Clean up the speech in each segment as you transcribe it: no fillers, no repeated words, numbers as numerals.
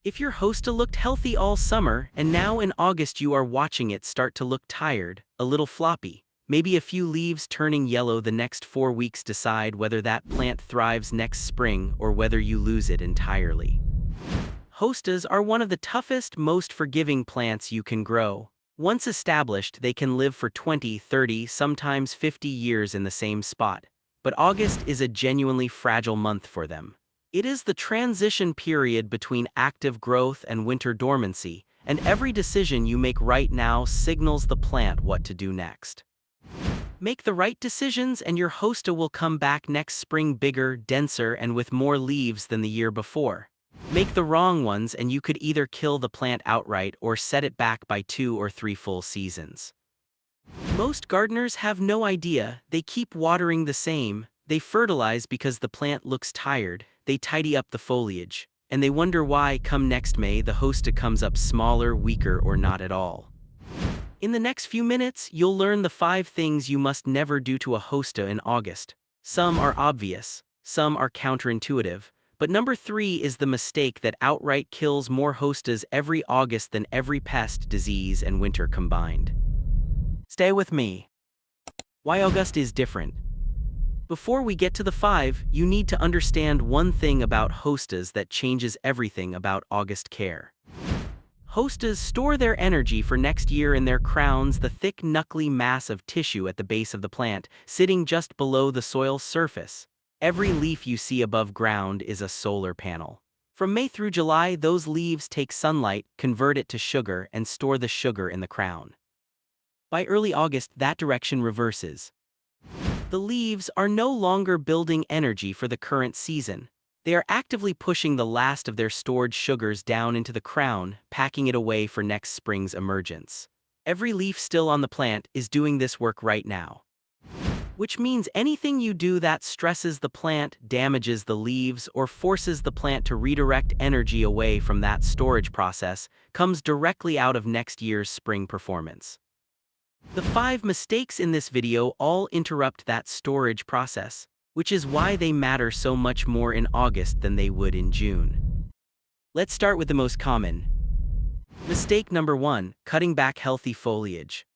If your hosta looked healthy all summer and now in August you are watching it start to look tired, a little floppy, maybe a few leaves turning yellow the next 4 weeks, decide whether that plant thrives next spring or whether you lose it entirely. Hostas are one of the toughest, most forgiving plants you can grow. Once established, they can live for 20, 30, sometimes 50 years in the same spot. But August is a genuinely fragile month for them. It is the transition period between active growth and winter dormancy, and every decision you make right now signals the plant what to do next. Make the right decisions and your hosta will come back next spring bigger, denser, and with more leaves than the year before. Make the wrong ones and you could either kill the plant outright or set it back by 2 or 3 full seasons. Most gardeners have no idea. They keep watering the same, they fertilize because the plant looks tired, they tidy up the foliage, and they wonder why come next May the hosta comes up smaller, weaker, or not at all. In the next few minutes, you'll learn the 5 things you must never do to a hosta in August. Some are obvious, some are counterintuitive, but number 3 is the mistake that outright kills more hostas every August than every pest, disease, and winter combined. Stay with me. Why August is different. Before we get to the 5, you need to understand one thing about hostas that changes everything about August care. Hostas store their energy for next year in their crowns, the thick, knuckly mass of tissue at the base of the plant, sitting just below the soil's surface. Every leaf you see above ground is a solar panel. From May through July, those leaves take sunlight, convert it to sugar, and store the sugar in the crown. By early August, that direction reverses. The leaves are no longer building energy for the current season. They are actively pushing the last of their stored sugars down into the crown, packing it away for next spring's emergence. Every leaf still on the plant is doing this work right now. Which means anything you do that stresses the plant, damages the leaves, or forces the plant to redirect energy away from that storage process comes directly out of next year's spring performance. The 5 mistakes in this video all interrupt that storage process, which is why they matter so much more in August than they would in June. Let's start with the most common. Mistake number 1, cutting back healthy foliage.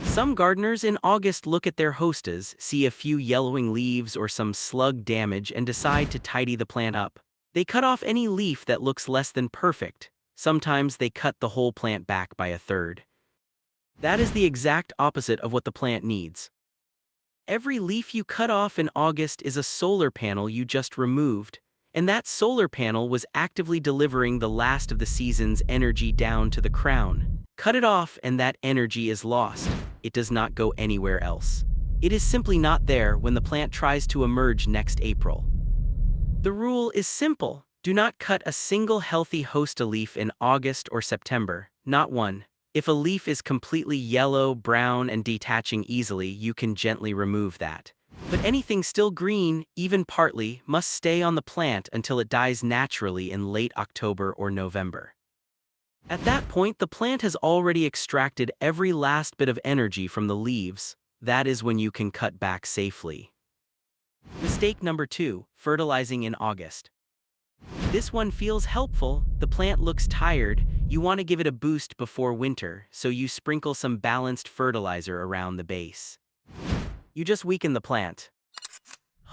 Some gardeners in August look at their hostas, see a few yellowing leaves or some slug damage and decide to tidy the plant up. They cut off any leaf that looks less than perfect. Sometimes they cut the whole plant back by a third. That is the exact opposite of what the plant needs. Every leaf you cut off in August is a solar panel you just removed, and that solar panel was actively delivering the last of the season's energy down to the crown. Cut it off and that energy is lost. It does not go anywhere else. It is simply not there when the plant tries to emerge next April. The rule is simple. Do not cut a single healthy hosta leaf in August or September, not one. If a leaf is completely yellow, brown, and detaching easily, you can gently remove that. But anything still green, even partly, must stay on the plant until it dies naturally in late October or November. At that point, the plant has already extracted every last bit of energy from the leaves. That is when you can cut back safely. Mistake number 2, fertilizing in August. This one feels helpful. The plant looks tired. You want to give it a boost before winter, so you sprinkle some balanced fertilizer around the base. You just weaken the plant.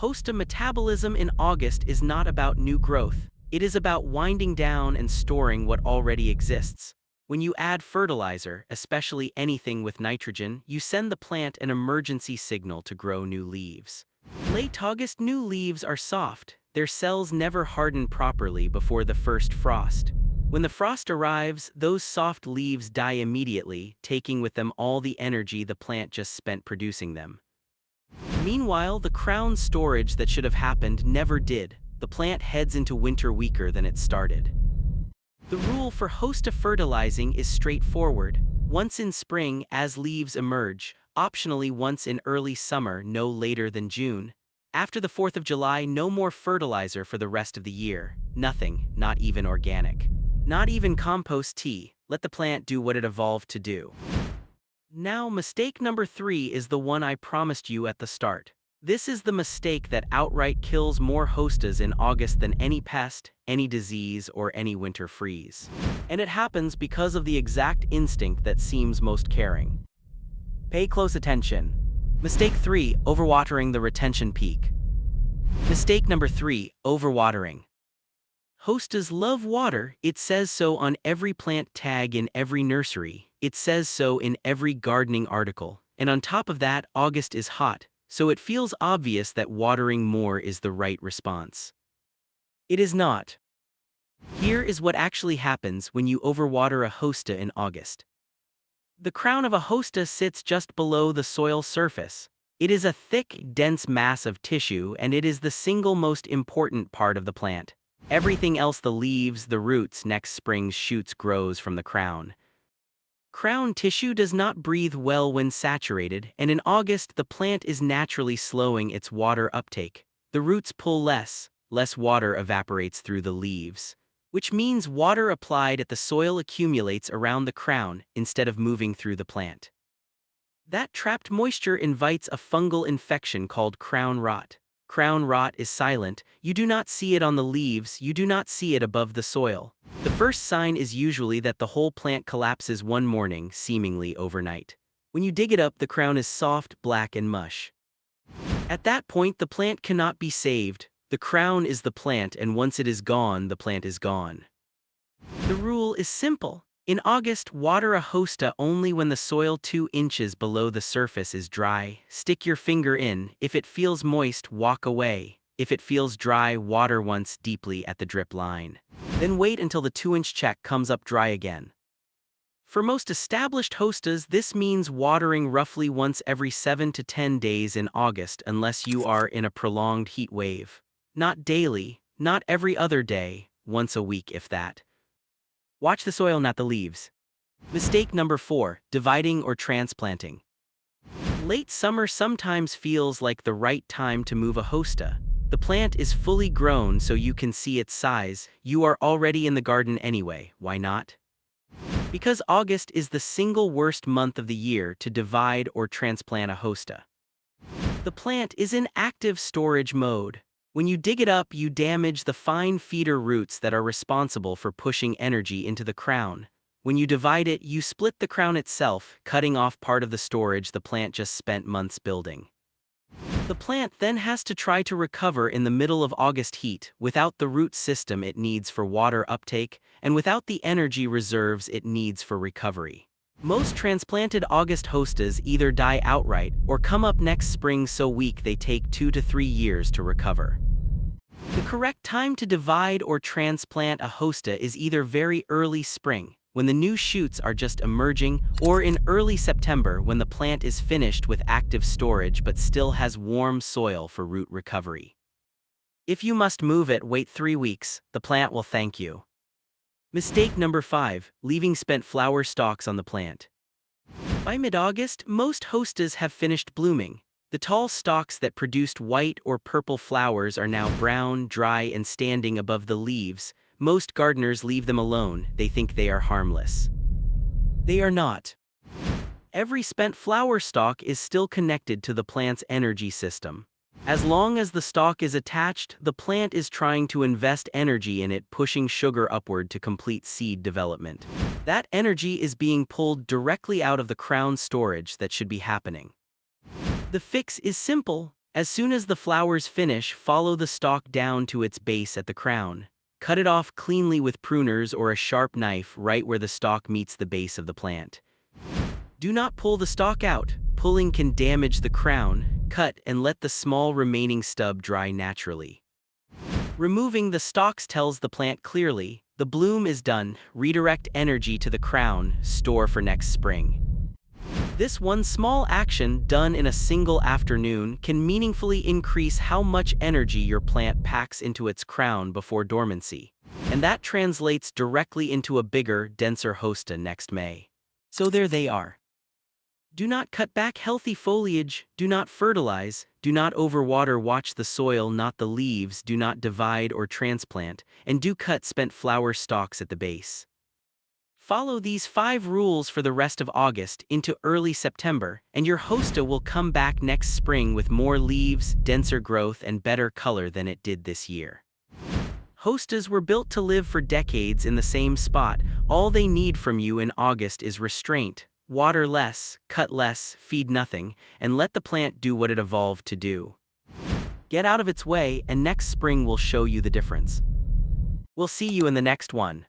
Hosta metabolism in August is not about new growth. It is about winding down and storing what already exists. When you add fertilizer, especially anything with nitrogen, you send the plant an emergency signal to grow new leaves. Late August new leaves are soft. Their cells never harden properly before the first frost. When the frost arrives, those soft leaves die immediately, taking with them all the energy the plant just spent producing them. Meanwhile, the crown storage that should have happened never did. The plant heads into winter weaker than it started. The rule for hosta fertilizing is straightforward. Once in spring, as leaves emerge, optionally once in early summer, no later than June. After the 4th of July, no more fertilizer for the rest of the year. Nothing, not even organic. Not even compost tea. Let the plant do what it evolved to do. Now, mistake number 3 is the one I promised you at the start. This is the mistake that outright kills more hostas in August than any pest, any disease, or any winter freeze. And it happens because of the exact instinct that seems most caring. Pay close attention. Mistake 3, overwatering the retention peak. Mistake number 3, overwatering. Hostas love water. It says so on every plant tag in every nursery. It says so in every gardening article. And on top of that, August is hot, so it feels obvious that watering more is the right response. It is not. Here is what actually happens when you overwater a hosta in August. The crown of a hosta sits just below the soil surface. It is a thick, dense mass of tissue, and it is the single most important part of the plant. Everything else, the leaves, the roots, next spring's shoots, grows from the crown. Crown tissue does not breathe well when saturated, and in August the plant is naturally slowing its water uptake. The roots pull less water evaporates through the leaves, which means water applied at the soil accumulates around the crown instead of moving through the plant. That trapped moisture invites a fungal infection called crown rot. Crown rot is silent. You do not see it on the leaves, you do not see it above the soil. The first sign is usually that the whole plant collapses one morning, seemingly overnight. When you dig it up, the crown is soft, black, and mush. At that point, the plant cannot be saved. The crown is the plant, and once it is gone, the plant is gone. The rule is simple. In August, water a hosta only when the soil 2 inches below the surface is dry. Stick your finger in. If it feels moist, walk away. If it feels dry, water once deeply at the drip line. Then wait until the 2-inch check comes up dry again. For most established hostas, this means watering roughly once every 7 to 10 days in August unless you are in a prolonged heat wave. Not daily, not every other day, once a week if that. Watch the soil, not the leaves. Mistake number 4, dividing or transplanting. Late summer sometimes feels like the right time to move a hosta. The plant is fully grown so you can see its size. You are already in the garden anyway, why not? Because August is the single worst month of the year to divide or transplant a hosta. The plant is in active storage mode. When you dig it up, you damage the fine feeder roots that are responsible for pushing energy into the crown. When you divide it, you split the crown itself, cutting off part of the storage the plant just spent months building. The plant then has to try to recover in the middle of August heat, without the root system it needs for water uptake, and without the energy reserves it needs for recovery. Most transplanted August hostas either die outright or come up next spring so weak they take 2 to 3 years to recover. The correct time to divide or transplant a hosta is either very early spring, when the new shoots are just emerging, or in early September when the plant is finished with active storage but still has warm soil for root recovery. If you must move it, wait 3 weeks, the plant will thank you. Mistake number 5, leaving spent flower stalks on the plant. By mid-August, most hostas have finished blooming. The tall stalks that produced white or purple flowers are now brown, dry, and standing above the leaves. Most gardeners leave them alone. They think they are harmless. They are not. Every spent flower stalk is still connected to the plant's energy system. As long as the stalk is attached, the plant is trying to invest energy in it, pushing sugar upward to complete seed development. That energy is being pulled directly out of the crown storage that should be happening. The fix is simple. As soon as the flowers finish, follow the stalk down to its base at the crown. Cut it off cleanly with pruners or a sharp knife right where the stalk meets the base of the plant. Do not pull the stalk out. Pulling can damage the crown. Cut and let the small remaining stub dry naturally. Removing the stalks tells the plant clearly, the bloom is done. Redirect energy to the crown, store for next spring. This one small action, done in a single afternoon, can meaningfully increase how much energy your plant packs into its crown before dormancy. And that translates directly into a bigger, denser hosta next May. So there they are. Do not cut back healthy foliage, do not fertilize, do not overwater, watch the soil not the leaves, do not divide or transplant, and do cut spent flower stalks at the base. Follow these 5 rules for the rest of August into early September, and your hosta will come back next spring with more leaves, denser growth, and better color than it did this year. Hostas were built to live for decades in the same spot. All they need from you in August is restraint. Water less, cut less, feed nothing, and let the plant do what it evolved to do. Get out of its way, and next spring will show you the difference. We'll see you in the next one.